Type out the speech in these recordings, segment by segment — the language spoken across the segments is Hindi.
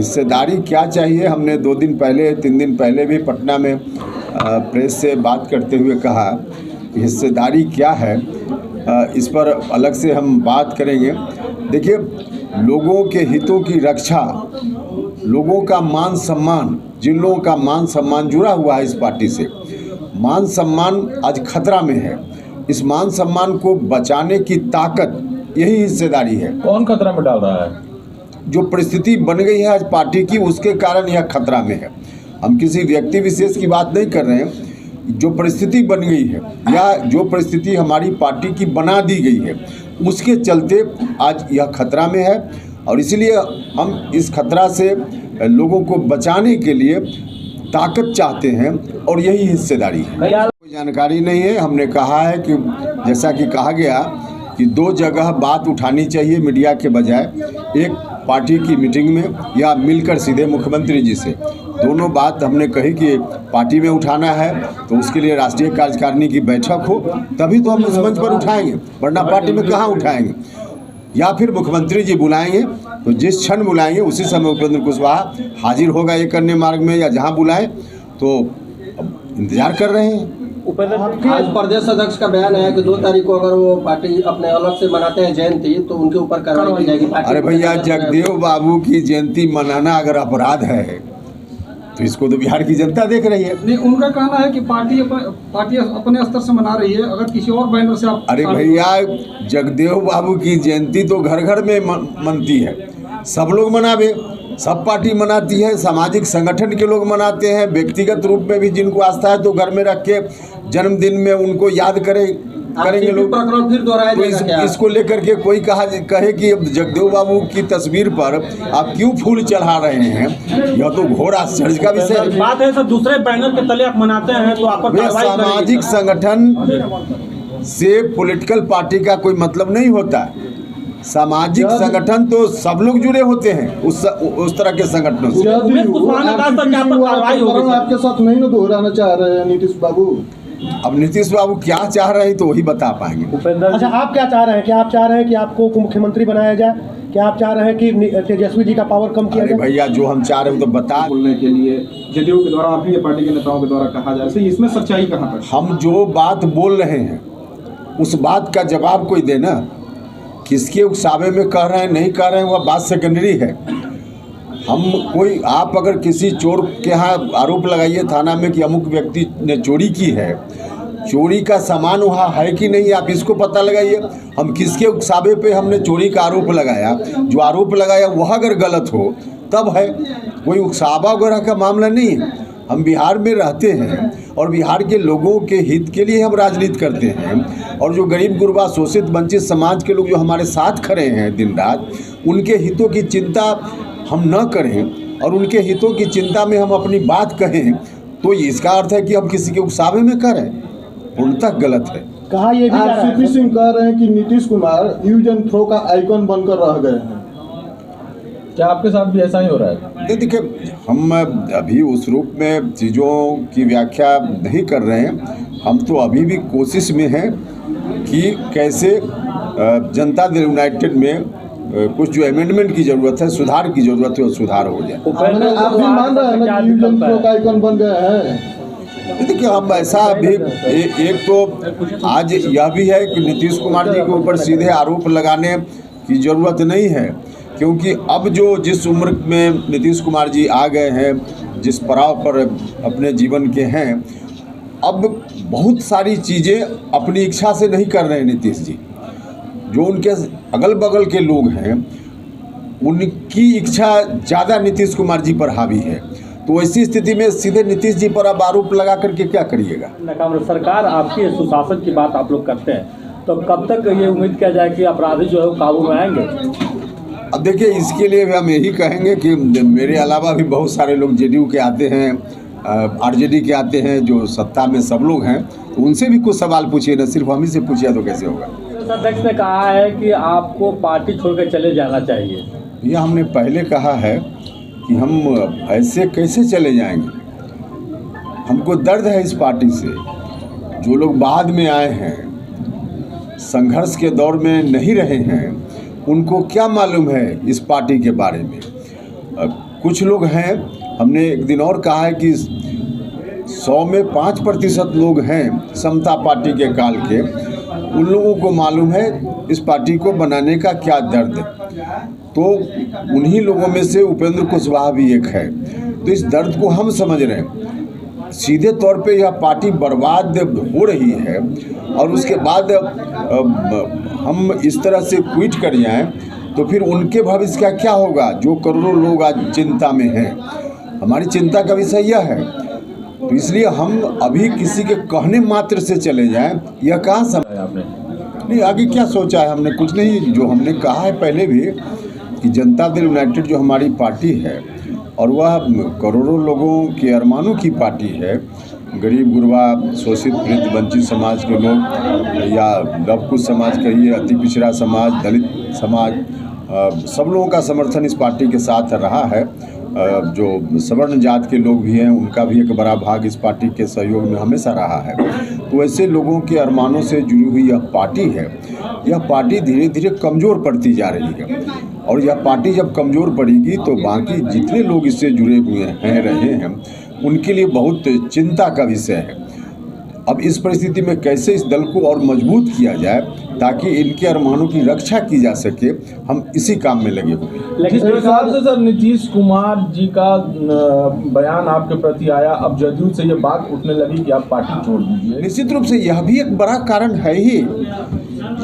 हिस्सेदारी क्या चाहिए, हमने 2 दिन पहले 3 दिन पहले भी पटना में प्रेस से बात करते हुए कहा कि हिस्सेदारी क्या है, इस पर अलग से हम बात करेंगे। देखिए, लोगों के हितों की रक्षा, लोगों का मान सम्मान, जिन लोगों का मान सम्मान जुड़ा हुआ है इस पार्टी से, मान सम्मान आज खतरा में है। इस मान सम्मान को बचाने की ताकत यही हिस्सेदारी है। कौन खतरा में डाल रहा है? जो परिस्थिति बन गई है आज पार्टी की, उसके कारण यह खतरा में है। हम किसी व्यक्ति विशेष की बात नहीं कर रहे हैं। जो परिस्थिति बन गई है या जो परिस्थिति हमारी पार्टी की बना दी गई है, उसके चलते आज यह खतरा में है और इसलिए हम इस खतरा से लोगों को बचाने के लिए ताकत चाहते हैं और यही हिस्सेदारी है। कोई जानकारी नहीं है। हमने कहा है कि जैसा कि कहा गया कि 2 जगह बात उठानी चाहिए मीडिया के बजाय, एक पार्टी की मीटिंग में या मिलकर सीधे मुख्यमंत्री जी से। दोनों बात हमने कही कि पार्टी में उठाना है तो उसके लिए राष्ट्रीय कार्यकारिणी की बैठक हो, तभी तो हम उस मंच पर उठाएंगे, वरना पार्टी में कहाँ उठाएंगे। या फिर मुख्यमंत्री जी बुलाएंगे तो जिस क्षण बुलाएंगे उसी समय उपेंद्र कुशवाहा हाजिर होगा एक अन्य मार्ग में, या जहाँ बुलाएं तो इंतजार कर रहे हैं। आज प्रदेश अध्यक्ष का बयान है कि 2 तारीख को अगर वो पार्टी अपने अलग से मनाते हैं जयंती तो उनके ऊपर कार्रवाई की जाएगी। अरे भैया, जगदेव बाबू की जयंती मनाना अगर अपराध है तो इसको तो बिहार की जनता देख रही है। नहीं, उनका कहना है कि पार्टी अपने स्तर से मना रही है, अगर किसी और बैनर से आप। अरे भैया, जगदेव बाबू की जयंती तो घर घर में मनती है, सब लोग मनावे, सब पार्टी मनाती है, सामाजिक संगठन के लोग मनाते हैं, व्यक्तिगत रूप में भी जिनको आस्था है तो घर में रख के जन्मदिन में उनको याद करेंगे लोग। प्रकरण फिर दोहराया तो इसको लेकर के कोई कहे कि जगदेव बाबू की तस्वीर पर आप क्यों फूल चढ़ा रहे हैं, यह तो घोर आश्चर्य का विषय है। बात है सर, दूसरे बैनर के तले आप मनाते हैं तो आप सामाजिक संगठन से पॉलिटिकल पार्टी का कोई मतलब नहीं होता है। सामाजिक संगठन तो सब लोग जुड़े होते हैं उस तरह के संगठनों से। आपके साथ नहीं ना दोहराना चाह रहे हैं नीतीश बाबू। अब नीतीश बाबू क्या चाह रहे हैं तो वही बता पाएंगे। अच्छा, आप क्या चाह रहे हैं? क्या आप चाह रहे हैं कि आपको मुख्यमंत्री बनाया जाए? क्या आप चाह रहे हैं कि तेजस्वी जी का पावर कम किया जाए? भैया, जो हम चाह रहे हैं तो बता। बोलने के लिए जदयू के द्वारा, आप ही पार्टी के नेताओं के द्वारा कहा जा रहा है, इसमें सच्चाई कहाँ पर? हम जो बात बोल रहे हैं उस बात का जवाब कोई देना। किसके उकसावे में कह रहे हैं नहीं कह रहे हैं वह बात सेकेंडरी है। आप अगर किसी चोर के यहाँ आरोप लगाइए थाना में कि अमुक व्यक्ति ने चोरी की है, चोरी का सामान वहाँ है कि नहीं, आप इसको पता लगाइए। हम किसके उकसावे पे हमने चोरी का आरोप लगाया, जो आरोप लगाया वह अगर गलत हो तब है, कोई उकसावा वगैरह का मामला नहीं है। हम बिहार में रहते हैं और बिहार के लोगों के हित के लिए हम राजनीति करते हैं और जो गरीब गुरबा शोषित वंचित समाज के लोग जो हमारे साथ खड़े हैं दिन रात, उनके हितों की चिंता हम न करें और उनके हितों की चिंता में हम अपनी बात कहें तो इसका अर्थ है कि हम किसी के उकसावे में करें, पूर्णतः गलत है। कहा ये सीपी सिंह कह रहे हैं कि Nitish Kumar use and throw का आइकन बनकर रह गए हैं। क्या आपके साथ भी ऐसा ही हो रहा है? देखिए, हम अभी उस रूप में चीज़ों की व्याख्या नहीं कर रहे हैं। हम तो अभी भी कोशिश में हैं कि कैसे जनता दल यूनाइटेड में कुछ जो अमेंडमेंट की ज़रूरत है, सुधार की ज़रूरत है, वो सुधार हो जाए। आप भी मान रहे हैं ना कि यूज एंड थ्रो का आइकन बन गए हैं? देखिए, हम ऐसा अभी एक तो आज यह भी है कि नीतीश कुमार जी के ऊपर सीधे आरोप लगाने की ज़रूरत नहीं है, क्योंकि अब जिस उम्र में नीतीश कुमार जी आ गए हैं, जिस पड़ाव पर अपने जीवन के हैं, अब बहुत सारी चीज़ें अपनी इच्छा से नहीं कर रहे हैं नीतीश जी। जो उनके अगल बगल के लोग हैं उनकी इच्छा ज़्यादा नीतीश कुमार जी पर हावी है, तो ऐसी स्थिति में सीधे नीतीश जी पर अब आरोप लगा करके क्या करिएगा। सरकार आपकी सुशासन की बात आप लोग करते हैं, तो कब तक ये उम्मीद किया जाए कि अपराधी जो है वो काबू में आएंगे? अब देखिए, इसके लिए भी हम यही कहेंगे कि मेरे अलावा भी बहुत सारे लोग जेडीयू के आते हैं, आरजेडी के आते हैं, जो सत्ता में सब लोग हैं, तो उनसे भी कुछ सवाल पूछिए, न सिर्फ हम ही से पूछिए तो कैसे होगा। अध्यक्ष ने कहा है कि आपको पार्टी छोड़कर चले जाना चाहिए। यह हमने पहले कहा है कि हम ऐसे कैसे चले जाएंगे। हमको दर्द है इस पार्टी से। जो लोग बाद में आए हैं, संघर्ष के दौर में नहीं रहे हैं, उनको क्या मालूम है इस पार्टी के बारे में। कुछ लोग हैं, हमने एक दिन और कहा है कि 100 में 5% लोग हैं समता पार्टी के काल के, उन लोगों को मालूम है इस पार्टी को बनाने का क्या दर्द है। तो उन्हीं लोगों में से उपेंद्र कुशवाहा भी एक है। तो इस दर्द को हम समझ रहे हैं। सीधे तौर पे यह पार्टी बर्बाद हो रही है और उसके बाद हम इस तरह से क्विट कर जाएं तो फिर उनके भविष्य का क्या होगा, जो करोड़ों लोग आज चिंता में हैं। हमारी चिंता का विषय यह है, तो इसलिए हम अभी किसी के कहने मात्र से चले जाएं, यह कहाँ समझ आपने नहीं। आगे क्या सोचा है हमने? कुछ नहीं। जो हमने कहा है पहले भी कि जनता दल यूनाइटेड जो हमारी पार्टी है और वह करोड़ों लोगों के अरमानों की पार्टी है। गरीब गुरबा, शोषित पीड़ित वंचित समाज के लोग या लवकुश समाज कहिए, अति पिछड़ा समाज, दलित समाज, सब लोगों का समर्थन इस पार्टी के साथ रहा है। जो सवर्ण जात के लोग भी हैं उनका भी एक बड़ा भाग इस पार्टी के सहयोग में हमेशा रहा है। तो ऐसे लोगों के अरमानों से जुड़ी हुई यह पार्टी है। यह पार्टी धीरे धीरे कमज़ोर पड़ती जा रही है और यह पार्टी जब कमज़ोर पड़ेगी तो बाकी जितने लोग इससे जुड़े हुए हैं रहे हैं उनके लिए बहुत चिंता का विषय है। अब इस परिस्थिति में कैसे इस दल को और मजबूत किया जाए ताकि इनके अरमानों की रक्षा की जा सके, हम इसी काम में लगे हुए हैं। लेकिन जिस हिसाब से सर नीतीश कुमार जी का बयान आपके प्रति आया, अब जदयू से ये बात उठने लगी कि आप पार्टी छोड़ दीजिए। निश्चित रूप से यह भी एक बड़ा कारण है ही,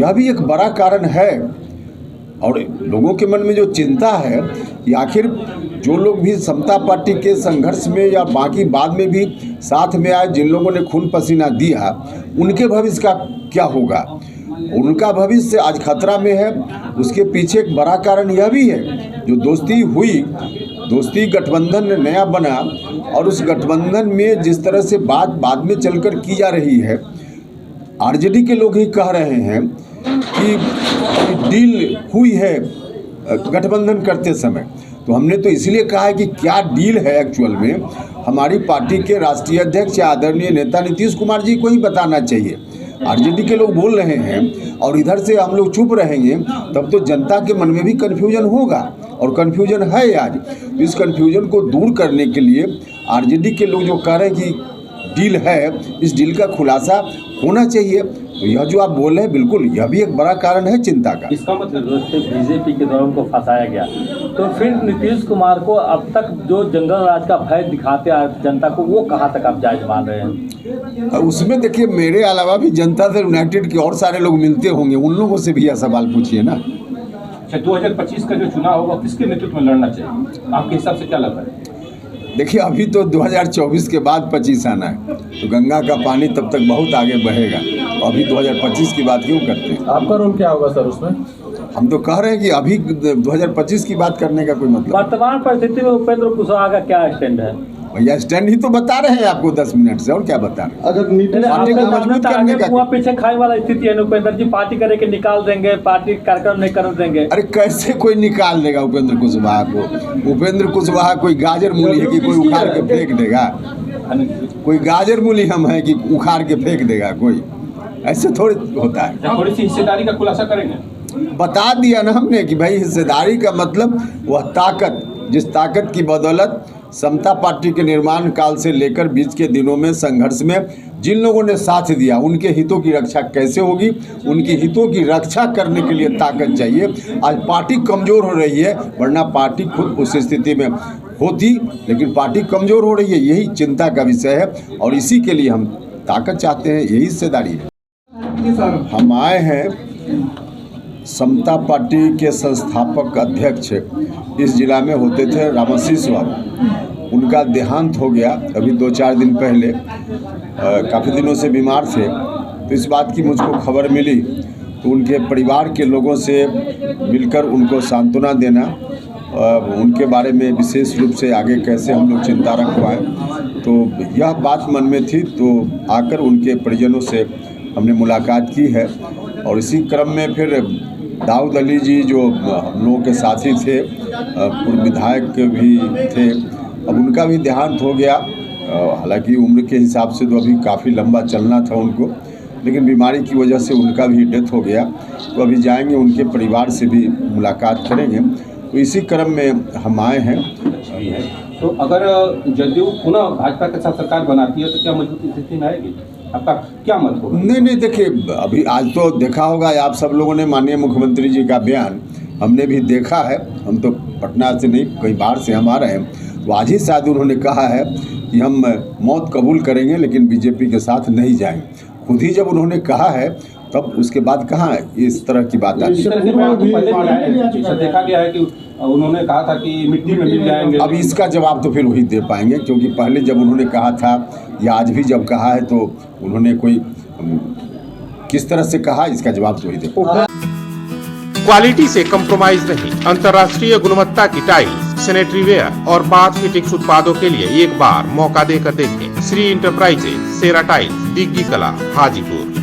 यह भी एक बड़ा कारण है। और लोगों के मन में जो चिंता है कि आखिर जो लोग भी समता पार्टी के संघर्ष में या बाकी बाद में भी साथ में आए, जिन लोगों ने खून पसीना दिया, उनके भविष्य का क्या होगा। उनका भविष्य आज खतरा में है। उसके पीछे एक बड़ा कारण यह भी है, जो दोस्ती हुई, दोस्ती गठबंधन नया बना और उस गठबंधन में जिस तरह से बात बाद में चलकर की जा रही है, आरजेडी के लोग ही कह रहे हैं कि डील हुई है गठबंधन करते समय। तो हमने तो इसलिए कहा है कि क्या डील है एक्चुअल में, हमारी पार्टी के राष्ट्रीय अध्यक्ष या आदरणीय नेता नीतीश कुमार जी को ही बताना चाहिए। आरजेडी के लोग बोल रहे हैं और इधर से हम लोग चुप रहेंगे तब तो जनता के मन में भी कन्फ्यूजन होगा, और कन्फ्यूजन है आज। तो इस कन्फ्यूजन को दूर करने के लिए आरजेडी के लोग जो कह रहे हैं कि डील है, इस डील का खुलासा होना चाहिए। तो यह जो आप बोल रहे हैं, बिल्कुल यह भी एक बड़ा कारण है चिंता का। इसका मतलब बीजेपी के द्वारा उनको फंसाया गया, तो फिर नीतीश कुमार को अब तक जो जंगल राज का भय दिखाते आ जनता को, वो कहाँ तक आप जायज मान रहे हैं? उसमें देखिए, मेरे अलावा भी जनता दल यूनाइटेड के और सारे लोग मिलते होंगे, उन लोगों से भी यह सवाल पूछिए ना। 2025 का जो चुनाव होगा किसके नेतृत्व में लड़ना चाहिए, आपके हिसाब से क्या लगता है? देखिए, अभी तो 2024 के बाद 25 आना है, तो गंगा का पानी तब तक बहुत आगे बहेगा। अभी 2025 की बात क्यों करते हैं? आपका रोल क्या होगा सर उसमें? हम तो कह रहे हैं कि अभी 2025 की बात करने का कोई मतलब। वर्तमान परिस्थिति में उपेंद्र कुशवाहा का क्या स्टैंड है? भैया स्टैंड ही तो बता रहे हैं आपको 10 मिनट से, और क्या बता रहे हैं? अगर नीतीश पार्टी को मजबूत करने का पीछे खाने वाला स्थिति है। उपेंद्र जी पार्टी करे के निकाल देंगे, पार्टी कार्यक्रम नहीं कर देंगे। अरे कैसे कोई निकाल देगा उपेंद्र कुशवाहा को? उपेंद्र कुशवाहा कोई गाजर मूली है कि कोई उखाड़ के फेंक देगा? कोई गाजर मूली हम है कि उखाड़ के फेंक देगा कोई? ऐसे थोड़ी होता है। थोड़ी सी हिस्सेदारी का खुलासा करेंगे। बता दिया ना हमने कि भाई हिस्सेदारी का मतलब वह ताकत, जिस ताकत की बदौलत समता पार्टी के निर्माण काल से लेकर बीच के दिनों में संघर्ष में जिन लोगों ने साथ दिया, उनके हितों की रक्षा कैसे होगी? उनके हितों की रक्षा करने के लिए ताकत चाहिए। आज पार्टी कमज़ोर हो रही है, वरना पार्टी खुद उस स्थिति में होती, लेकिन पार्टी कमज़ोर हो रही है, यही चिंता का विषय है और इसी के लिए हम ताकत चाहते हैं, यही हिस्सेदारी है। हम आए हैं, समता पार्टी के संस्थापक अध्यक्ष इस जिला में होते थे रामाशीष बाबू, उनका देहांत हो गया अभी 2-4 दिन पहले। काफ़ी दिनों से बीमार थे, तो इस बात की मुझको खबर मिली तो उनके परिवार के लोगों से मिलकर उनको सांत्वना देना, उनके बारे में विशेष रूप से आगे कैसे हम लोग चिंता रखवाएं, तो यह बात मन में थी। तो आकर उनके परिजनों से हमने मुलाकात की है और इसी क्रम में फिर दाऊद अली जी जो हम लोगों के साथी थे, पूर्व विधायक भी थे, अब उनका भी देहांत हो गया। हालांकि उम्र के हिसाब से तो अभी काफ़ी लंबा चलना था उनको, लेकिन बीमारी की वजह से उनका भी डेथ हो गया। तो अभी जाएंगे, उनके परिवार से भी मुलाकात करेंगे। तो इसी क्रम में हम आए हैं। भी है। तो अगर जदयू पुनः भाजपा के साथ सरकार बनाती है तो क्या मजबूत स्थिति में आएगी? आपका क्या मत होगा? नहीं, देखिए अभी आज तो देखा होगा आप सब लोगों ने माननीय मुख्यमंत्री जी का बयान हमने भी देखा है। हम तो पटना से नहीं कई बार से हम आ रहे हैं, तो आज ही शायद उन्होंने कहा है कि हम मौत कबूल करेंगे लेकिन बीजेपी के साथ नहीं जाएंगे। खुद ही जब उन्होंने कहा है तब उसके बाद कहाँ इस तरह की बात आती इस तरह की बात तो पहले भी है। देखा गया है कि उन्होंने कहा था कि मिट्टी में मिल जाएंगे। अब इसका जवाब तो फिर वही दे पाएंगे, क्योंकि पहले जब उन्होंने कहा था या आज भी जब कहा है तो उन्होंने कोई किस तरह से कहा, इसका जवाब तो वही दे पाएंगे। क्वालिटी से कंप्रोमाइज नहीं, अंतर्राष्ट्रीय गुणवत्ता की टाइल्स, सैनिटरी वेयर और बाथ फिटिंग्स उत्पादों के लिए एक बार मौका देकर देखें। श्री इंटरप्राइजेज, सेरा टाइल्स, दिग्गी कला, हाजीपुर।